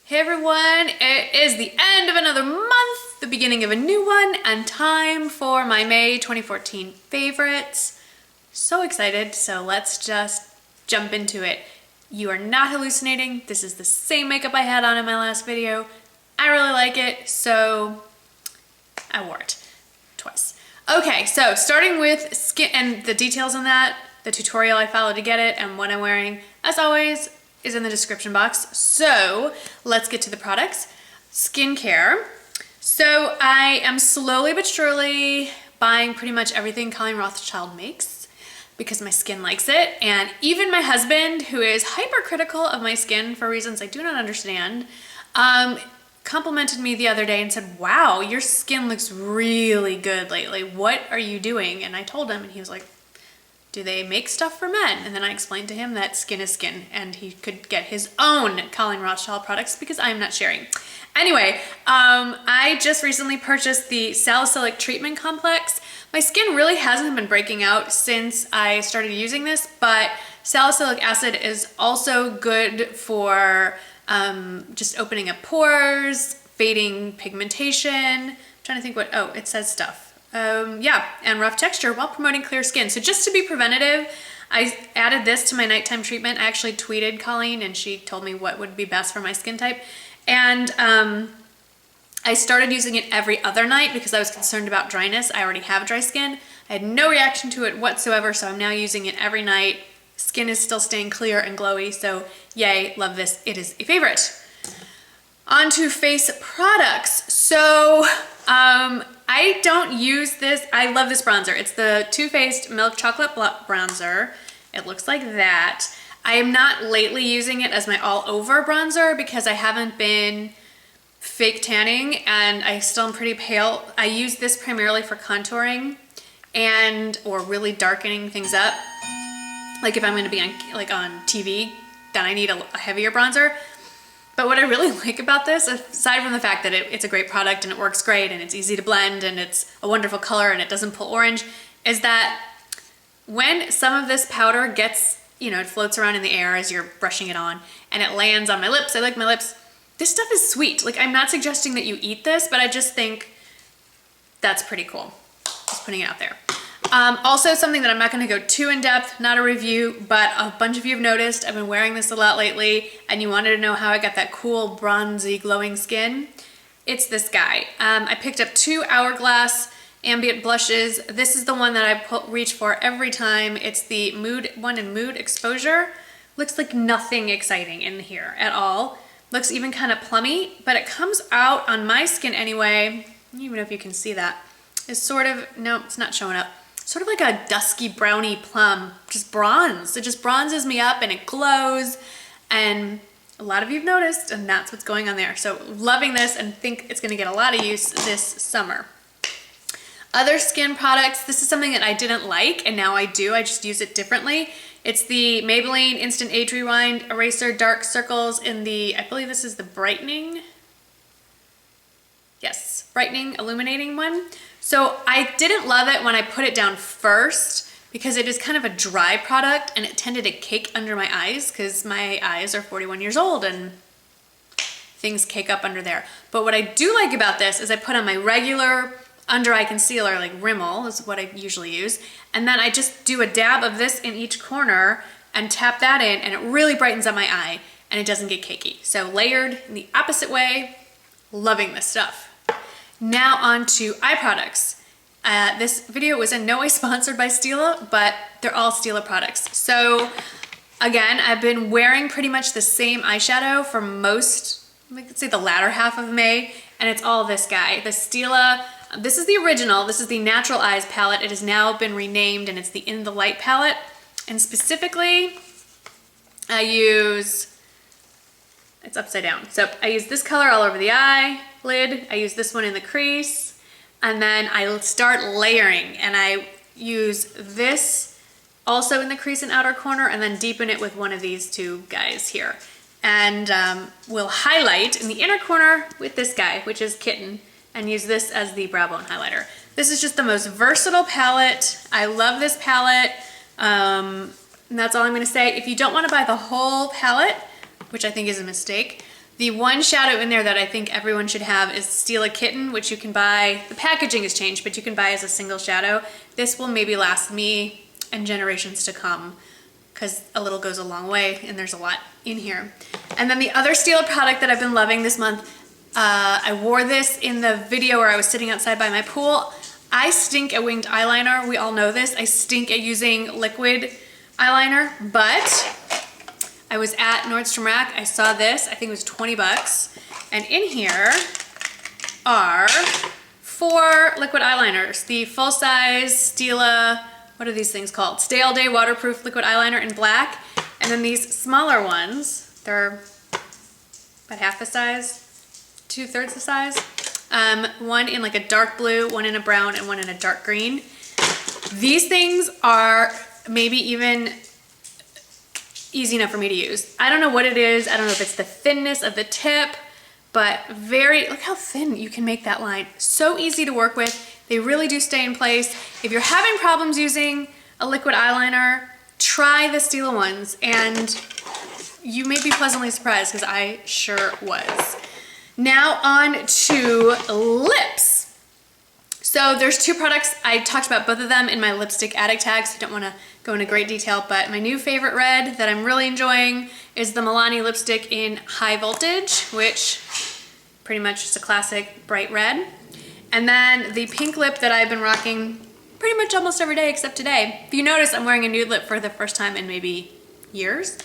Hey everyone, it is the end of another month, the beginning of a new one, and time for my May 2014 favorites. So excited, so let's just jump into it. You are not hallucinating. This is the same makeup I had on in my last video. I really like it, so I wore it twice. Okay, so starting with skin and the details on that, the tutorial I followed to get it, and what I'm wearing, as always, is in the description box. So let's get to the products. Skincare. So I am slowly but surely buying pretty much everything Colleen Rothschild makes because my skin likes it. And even my husband, who is hypercritical of my skin for reasons I do not understand, complimented me the other day and said, wow, your skin looks really good lately. What are you doing? And I told him and he was like, do they make stuff for men? And then I explained to him that skin is skin and he could get his own Colleen Rothschild products because I'm not sharing. Anyway, I just recently purchased the Salicylic Treatment Complex. My skin really hasn't been breaking out since I started using this, but salicylic acid is also good for just opening up pores, fading pigmentation. I'm trying to think what, oh, it says stuff. Yeah, and rough texture while promoting clear skin. So just to be preventative, I added this to my nighttime treatment. I actually tweeted Colleen and she told me what would be best for my skin type. And I started using it every other night because I was concerned about dryness. I already have dry skin. I had no reaction to it whatsoever, so I'm now using it every night. Skin is still staying clear and glowy, so yay, love this. It is a favorite. On to face products. So, I don't use this. I love this bronzer. It's the Too Faced Milk Chocolate Bronzer. It looks like that. I am not lately using it as my all-over bronzer because I haven't been fake tanning and I still am pretty pale. I use this primarily for contouring or really darkening things up. Like if I'm going to be on TV, then I need a heavier bronzer. But what I really like about this, aside from the fact that it's a great product and it works great and it's easy to blend and it's a wonderful color and it doesn't pull orange, is that when some of this powder gets, it floats around in the air as you're brushing it on and it lands on my lips, I like my lips, this stuff is sweet. Like, I'm not suggesting that you eat this, but I just think that's pretty cool. Just putting it out there. Also something that I'm not going to go too in depth, not a review, but a bunch of you have noticed I've been wearing this a lot lately and you wanted to know how I got that cool bronzy glowing skin. It's this guy. I picked up 2 Hourglass Ambient Blushes. This is the one that I reach for every time. It's the Mood one in Mood Exposure. Looks like nothing exciting in here at all. Looks even kind of plummy, but it comes out on my skin anyway. I don't even know if you can see that. It's sort of, no, it's not showing up. Sort of like a dusky browny plum, just bronze. It just bronzes me up and it glows. And a lot of you have noticed, and that's what's going on there. So loving this and think it's gonna get a lot of use this summer. Other skin products, this is something that I didn't like and now I do, I just use it differently. It's the Maybelline Instant Age Rewind Eraser Dark Circles in the, I believe this is the brightening. Yes, brightening, illuminating one. So I didn't love it when I put it down first because it is kind of a dry product and it tended to cake under my eyes because my eyes are 41 years old and things cake up under there. But what I do like about this is I put on my regular under eye concealer, like Rimmel is what I usually use, and then I just do a dab of this in each corner and tap that in and it really brightens up my eye and it doesn't get cakey. So layered in the opposite way, loving this stuff. Now on to eye products. This video was in no way sponsored by Stila, but they're all Stila products. So again, I've been wearing pretty much the same eyeshadow for most, let's say the latter half of May, and it's all this guy, the Stila. This is the original, this is the Natural Eyes palette. It has now been renamed and it's the In the Light palette. And specifically, I use, it's upside down. So I use this color all over the eyelid. I use this one in the crease. And then I start layering and I use this also in the crease and outer corner and then deepen it with one of these two guys here. And we'll highlight in the inner corner with this guy, which is Kitten, and use this as the brow bone highlighter. This is just the most versatile palette. I love this palette. And that's all I'm gonna say. If you don't wanna buy the whole palette, which I think is a mistake, The one shadow in there that I think everyone should have is Steal a Kitten, which you can buy. The packaging has changed, but you can buy as a single shadow. This will maybe last me and generations to come, because a little goes a long way and there's a lot in here. And then the other Steal product that I've been loving this month, I wore this in the video where I was sitting outside by my pool. I stink at winged eyeliner. We all know this. I stink at using liquid eyeliner, but I was at Nordstrom Rack. I saw this. I think it was 20 bucks. And in here are 4 liquid eyeliners. The full-size Stila, what are these things called? Stay All Day Waterproof Liquid Eyeliner in black. And then these smaller ones, they're about half the size, 2/3 the size. One in like a dark blue, one in a brown, and one in a dark green. These things are maybe even easy enough for me to use. I don't know what it is. I don't know if it's the thinness of the tip, but look how thin you can make that line. So easy to work with. They really do stay in place. If you're having problems using a liquid eyeliner, try the Stila ones and you may be pleasantly surprised, because I sure was. Now on to lips. So there's 2 products. I talked about both of them in my lipstick addict tags. I don't want to go into great detail, but my new favorite red that I'm really enjoying is the Milani lipstick in High Voltage, which pretty much is a classic bright red. And then the pink lip that I've been rocking pretty much almost every day except today. If you notice, I'm wearing a nude lip for the first time in maybe years.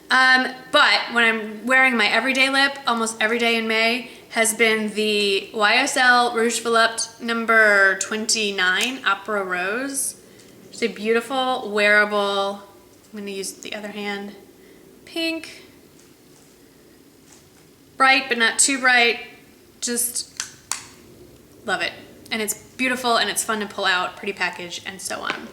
But when I'm wearing my everyday lip, almost every day in May, has been the YSL Rouge Philippe number 29 Opera Rose. It's a beautiful, wearable, I'm gonna use the other hand, pink, bright but not too bright, just love it. And it's beautiful and it's fun to pull out, pretty package, and so on.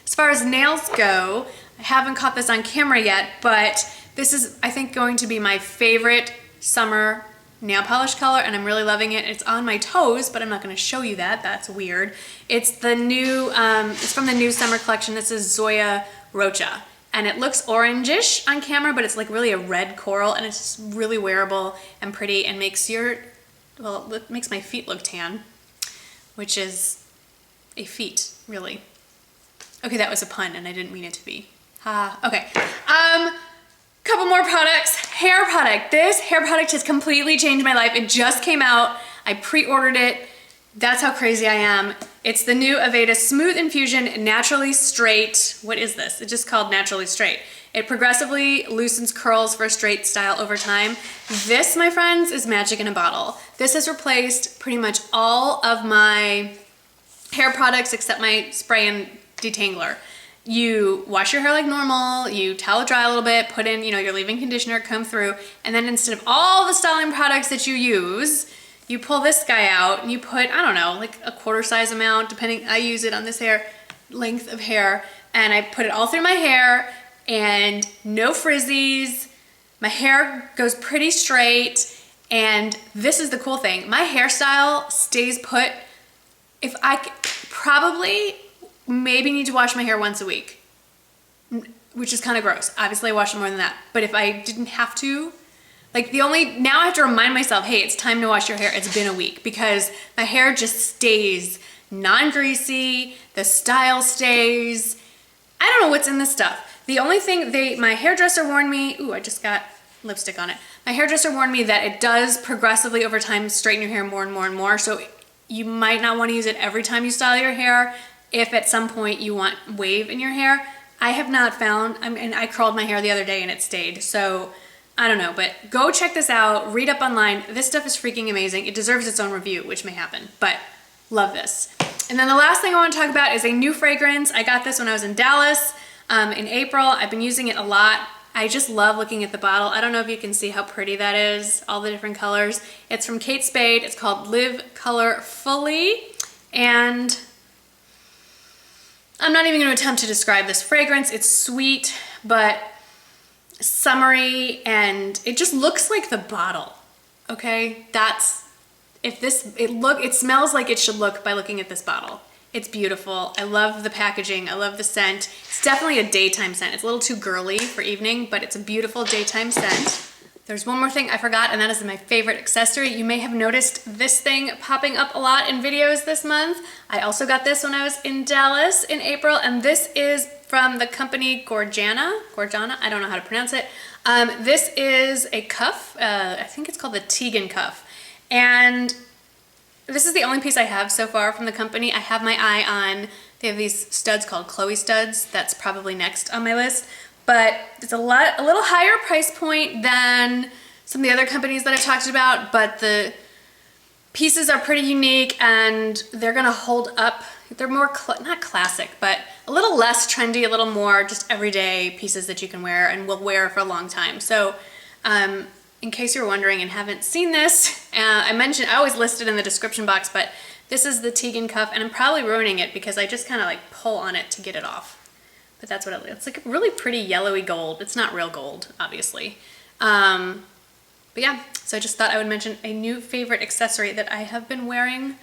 As far as nails go, I haven't caught this on camera yet, but this is, I think, going to be my favorite summer nail polish color, and I'm really loving it. It's on my toes, but I'm not going to show you that. That's weird. It's the new, it's from the new summer collection. This is Zoya Rocha, and it looks orangish on camera, but it's like really a red coral, and it's just really wearable and pretty, and makes your, well, it makes my feet look tan, which is a feat, really. Okay, that was a pun, and I didn't mean it to be. Okay. Couple more products. Hair product. This hair product has completely changed my life. It just came out. I pre-ordered it. That's how crazy I am. It's the new Aveda Smooth Infusion Naturally Straight. What is this? It's just called Naturally Straight. It progressively loosens curls for a straight style over time. This, my friends, is magic in a bottle. This has replaced pretty much all of my hair products except my spray and detangler. You wash your hair like normal, you towel it dry a little bit, put in, your leave-in conditioner, comb through, and then instead of all the styling products that you use, you pull this guy out and you put, I don't know, like a quarter size amount, depending, I use it on this hair, length of hair, and I put it all through my hair, and no frizzies. My hair goes pretty straight, and this is the cool thing. My hairstyle stays put. If I probably maybe need to wash my hair once a week, which is kind of gross. Obviously I wash it more than that. But if I didn't have to, like now I have to remind myself, hey, it's time to wash your hair. It's been a week, because my hair just stays non-greasy, the style stays. I don't know what's in this stuff. The only thing my hairdresser warned me, ooh, I just got lipstick on it. My hairdresser warned me that it does progressively over time straighten your hair more and more and more. So you might not want to use it every time you style your hair. If at some point you want wave in your hair, I have not found, and I curled my hair the other day and it stayed. So I don't know, but go check this out, read up online. This stuff is freaking amazing. It deserves its own review, which may happen, but love this. And then the last thing I want to talk about is a new fragrance. I got this when I was in Dallas in April. I've been using it a lot. I just love looking at the bottle. I don't know if you can see how pretty that is, all the different colors. It's from Kate Spade. It's called Live Colorfully, and I'm not even going to attempt to describe this fragrance. It's sweet, but summery, and it just looks like the bottle. Okay, it smells like it should look by looking at this bottle. It's beautiful. I love the packaging. I love the scent. It's definitely a daytime scent. It's a little too girly for evening, but it's a beautiful daytime scent. There's one more thing I forgot, and that is my favorite accessory. You may have noticed this thing popping up a lot in videos this month. I also got this when I was in Dallas in April, and this is from the company Gorana, I don't know how to pronounce it. This is a cuff, I think it's called the Tegan cuff. And this is the only piece I have so far from the company. I have my eye on, they have these studs called Chloe studs. That's probably next on my list. But it's a little higher price point than some of the other companies that I've talked about, but the pieces are pretty unique and they're gonna hold up. They're more, not classic, but a little less trendy, a little more just everyday pieces that you can wear and will wear for a long time. So in case you're wondering and haven't seen this, I always list it in the description box, but this is the Tegan cuff, and I'm probably ruining it because I just kind of like pull on it to get it off. But that's what it looks like. It's like a really pretty yellowy gold. It's not real gold, obviously. But yeah, so I just thought I would mention a new favorite accessory that I have been wearing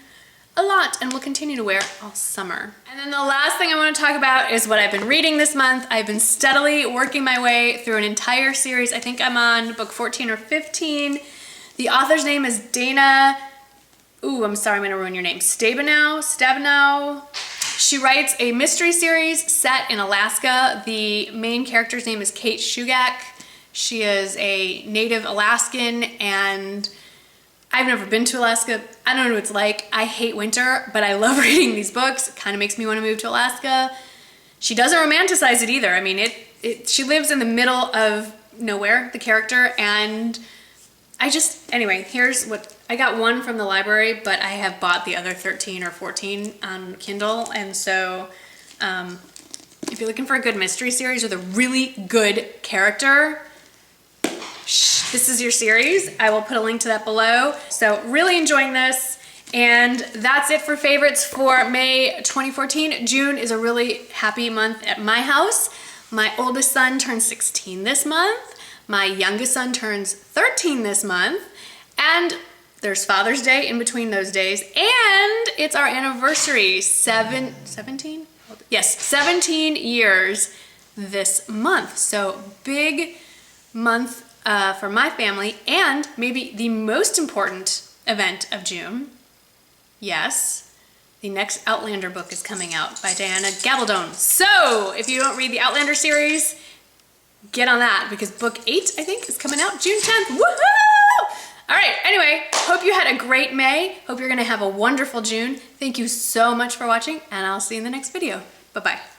a lot and will continue to wear all summer. And then the last thing I want to talk about is what I've been reading this month. I've been steadily working my way through an entire series. I think I'm on book 14 or 15. The author's name is Dana, I'm sorry, I'm gonna ruin your name, Stabenow. She writes a mystery series set in Alaska. The main character's name is Kate Shugak. She is a native Alaskan, and I've never been to Alaska. I don't know what it's like. I hate winter, but I love reading these books. It kind of makes me want to move to Alaska. She doesn't romanticize it either. I mean, she lives in the middle of nowhere, the character, and anyway, here's what, I got one from the library, but I have bought the other 13 or 14 on Kindle, and so if you're looking for a good mystery series with a really good character, this is your series. I will put a link to that below. So really enjoying this, and that's it for favorites for May 2014. June is a really happy month at my house. My oldest son turns 16 this month. My youngest son turns 13 this month, and there's Father's Day in between those days, and it's our anniversary, 17? Yes, 17 years this month. So big month for my family, and maybe the most important event of June. Yes, the next Outlander book is coming out by Diana Gabaldon. So if you don't read the Outlander series, get on that, because book 8, I think, is coming out June 10th. Woohoo! All right, anyway, hope you had a great May. Hope you're gonna have a wonderful June. Thank you so much for watching, and I'll see you in the next video. Bye-bye.